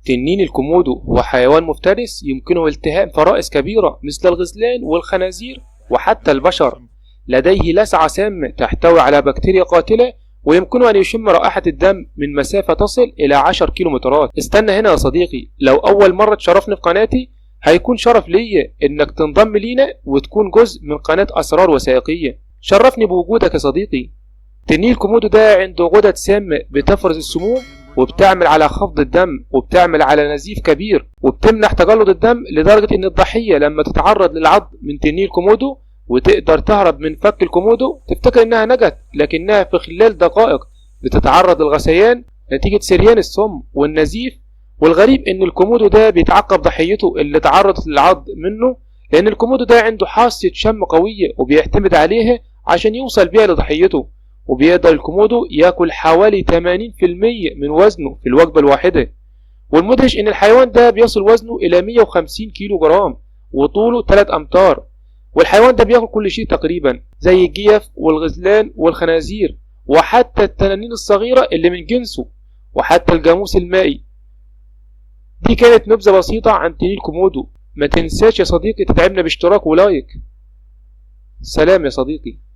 تنين الكومودو هو حيوان مفترس يمكنه التهام فرائس كبيرة مثل الغزلان والخنازير وحتى البشر. لديه لسعة سامة تحتوي على بكتيريا قاتلة، ويمكنه أن يشم رائحة الدم من مسافة تصل إلى 10 كيلومترات. استنى هنا يا صديقي، لو أول مرة تشرفني في قناتي هيكون شرف ليا إنك تنضم لينا وتكون جزء من قناة أسرار وثائقية. شرفني بوجودك يا صديقي. تنين الكومودو ده عنده غدد سامة بتفرز السموم، وبتعمل على خفض الدم، وبتعمل على نزيف كبير، وبتمنع تجلط الدم لدرجة إن الضحية لما تتعرض للعض من تنين الكومودو وتقدر تهرب من فك الكومودو تفتكر إنها نجت، لكنها في خلال دقائق بتتعرض للغثيان نتيجة سريان السم والنزيف. والغريب إن الكومودو ده بيتعقب ضحيته اللي تعرضت للعض منه، لأن الكومودو ده عنده حاسة شم قوية وبيعتمد عليها عشان يوصل بيها لضحيته. وبيقدر الكومودو ياكل حوالي 80% من وزنه في الوجبة الواحدة. والمدهش ان الحيوان ده بيصل وزنه الى 150 كيلو جرام وطوله 3 امتار. والحيوان ده بياكل كل شيء تقريبا، زي الجيف والغزلان والخنازير وحتى التنانين الصغيرة اللي من جنسه وحتى الجاموس المائي. دي كانت نبذة بسيطة عن تنين الكومودو. ما تنساش يا صديقي تدعمنا باشتراك ولايك. سلام يا صديقي.